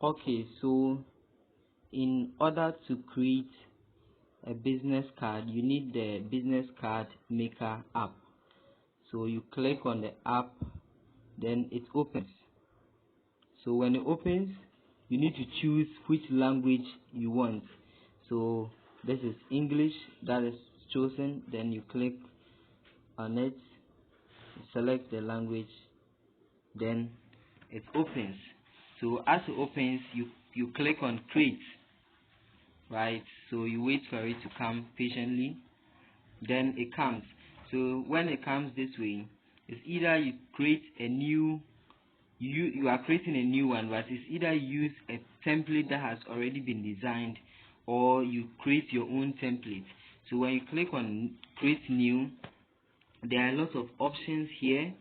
Okay, so in order to create a business card, you need the business card maker app. So you click on the app, then it opens. So when it opens, you need to choose which language you want. So this is English, that is chosen. Then you click on it, select the language, then it opens. So as it opens, you click on create, right? So you wait for it to come patiently, then it comes. So when it comes this way, it's either you create a new, you are creating a new one, but it's either use a template that has already been designed, or you create your own template. So when you click on create new, there are lots of options here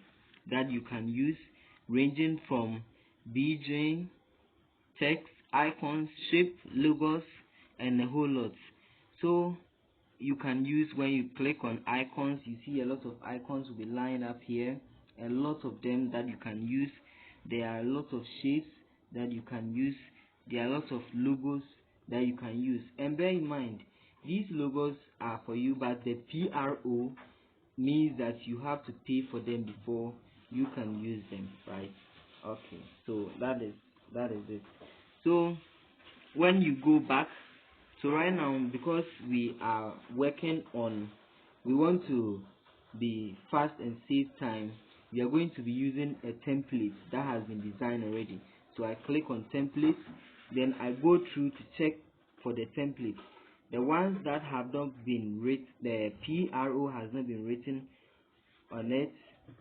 that you can use, ranging from BJ, text, icons, shape, logos, and a whole lot. So you can use, when you click on icons, you see a lot of icons will be lined up here, a lot of them that you can use. There are a lot of shapes that you can use. There are lots of logos that you can use. And bear in mind, these logos are for you, but the PRO means that you have to pay for them before you can use them, right? Okay, so that is it. So when you go back, so right now, because we are working on, we want to be fast and save time, we are going to be using a template that has been designed already. So I click on template, then I go through to check for the template. The ones that have not been written, the PRO has not been written on it,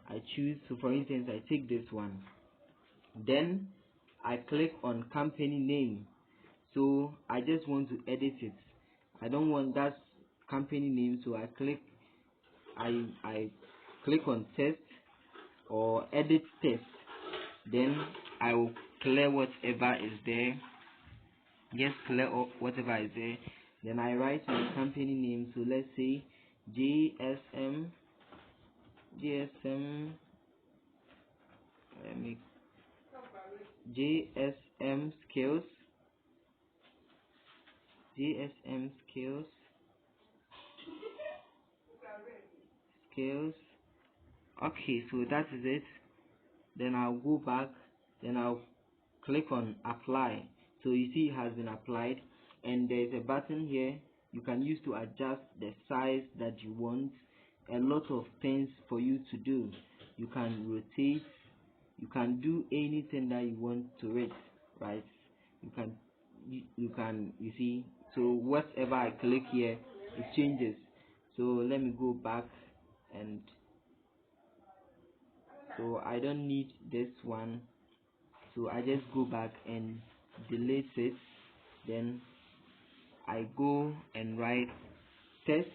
I choose. So for instance, I take this one, then I click on company name. So I just want to edit it. I don't want that company name, so I click on test or edit test. Then I will clear whatever is there. Just clear up whatever is there. Then I write my company name. So let's say JSM. Let me JSM skills. Okay, so that is it. Then I'll go back, then I'll click on apply. So you see it has been applied, and there's a button here you can use to adjust the size that you want. A lot of things for you to do. You can rotate, you can do anything that you want to it, right? You see, so whatever I click here, it changes. So let me go back, and so I don't need this one, so I just go back and delete it. Then I go and write test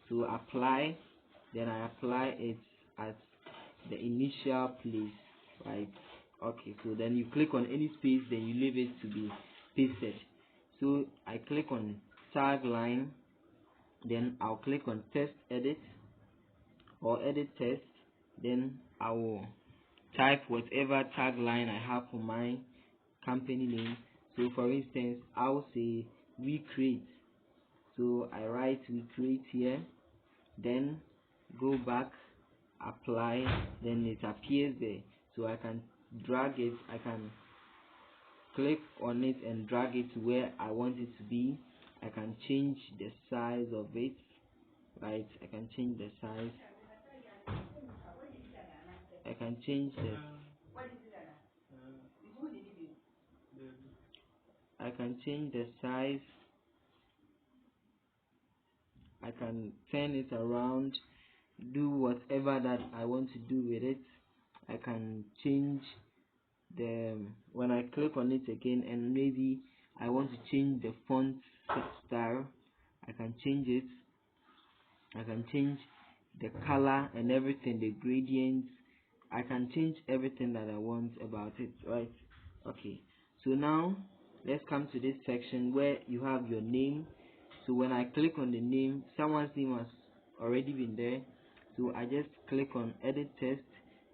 to apply, then I apply it at the initial place, right? Okay, so then you click on any space, then you leave it to be pasted. So I click on tagline, then I'll click on test edit or edit test, then I will type whatever tagline I have for my company name. So for instance, I'll say we create. So I write we create here, then go back, apply, then it appears there. So I can drag it, I can click on it and drag it to where I want it to be. I can change the size of it, right? I can change the size. I can change the size. I can turn it around, do whatever that I want to do with it. I can change the, when I click on it again, and maybe I want to change the font style, I can change it. I can change the color and everything, the gradients. I can change everything that I want about it, right? Okay, so now let's come to this section where you have your name. So when I click on the name, someone's name has already been there, so I just click on edit text,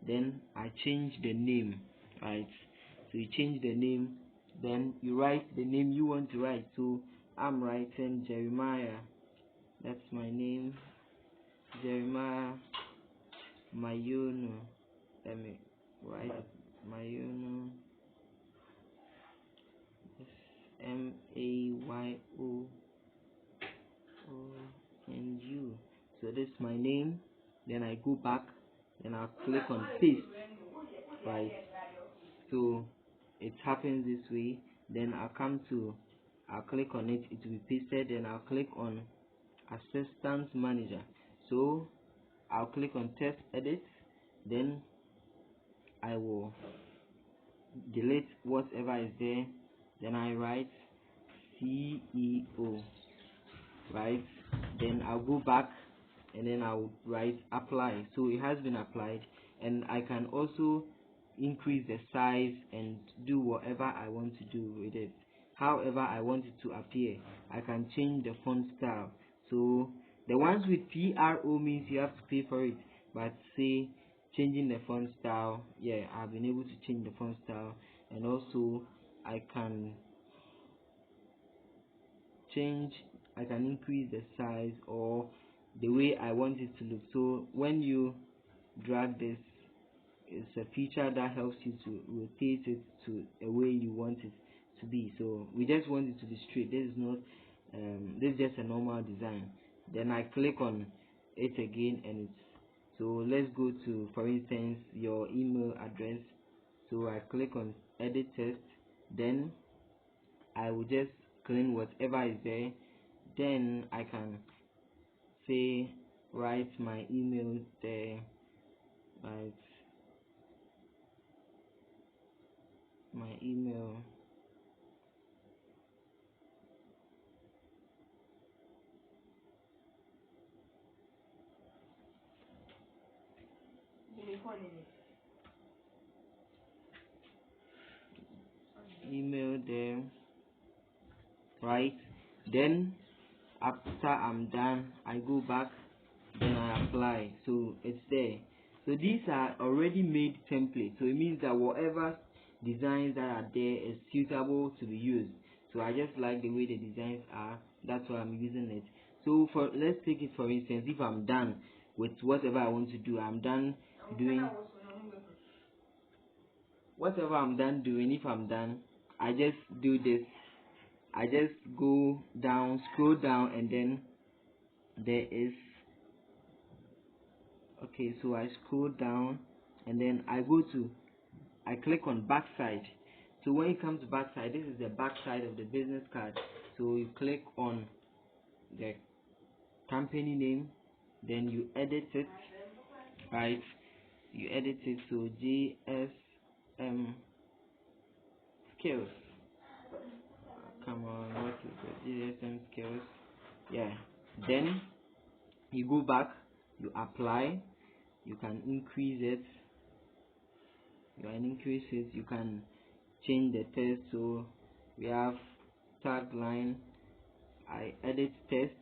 then I change the name, right? So you change the name, then you write the name you want to write. So I'm writing Jeremiah. That's my name, Jeremiah Mayono. Let me write Mayono. Mayoonu. So this is my name. Then I go back, then I'll click on paste, right? So it happens this way. Then I'll click on it, it will be pasted. Then I'll click on assistant manager. So I'll click on text edit, then I will delete whatever is there. Then I write CEO, right? Then I'll go back and then I'll write apply. So it has been applied, and I can also increase the size and do whatever I want to do with it, however I want it to appear. I can change the font style. So the ones with PRO means you have to pay for it, but say changing the font style, yeah, I've been able to change the font style. And also I can increase the size or the way I want it to look. So when you drag this, it's a feature that helps you to rotate it to a way you want it to be. So we just want it to be straight. This is not this is just a normal design. Then I click on it again, and so let's go to, for instance, your email address. So I click on edit text, then I will just clean whatever is there. Then I can say write my email there, write my email, there, right? Then after I'm done, I go back, then I apply. So it's there. So these are already made templates, so it means that whatever designs that are there is suitable to be used. So I just like the way the designs are, that's why I'm using it. So let's take it for instance, if I'm done with whatever I want to do, I'm done doing whatever I'm done doing. If I'm done, I just do this. I just go down, scroll down, and then there is, okay, so I scroll down and then I click on backside. So when you come to backside, this is the backside of the business card. So you click on the company name, then you edit it, right? You edit it, so GSM skills. Come on, what is the GSM skills? Yeah. Then you go back, you apply, you can increase it, you can change the text. So we have tagline, I edit text,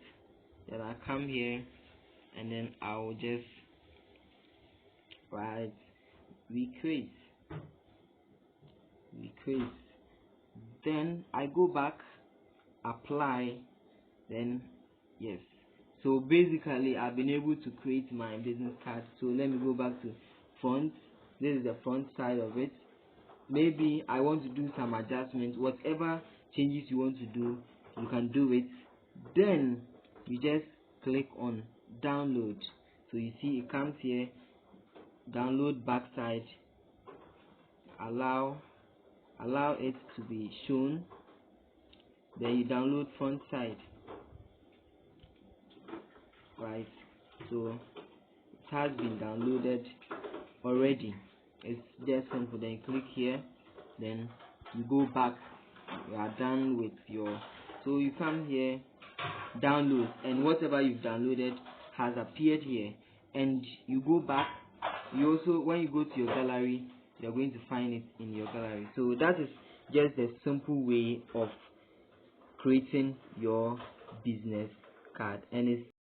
then I come here and then I will just write recreate, then I go back, apply, then yes. So basically I've been able to create my business card. So let me go back to font. This is the front side of it. Maybe I want to do some adjustments, whatever changes you want to do, you can do it. Then you just click on download. So you see it comes here, download backside, allow it to be shown, then you download front side, right? So it has been downloaded already. It's just simple. Then you click here, then you go back, you are done with your, so you come here, download, and whatever you've downloaded has appeared here. And you go back, you also, when you go to your gallery, you're going to find it in your gallery. So that is just a simple way of creating your business card, and it's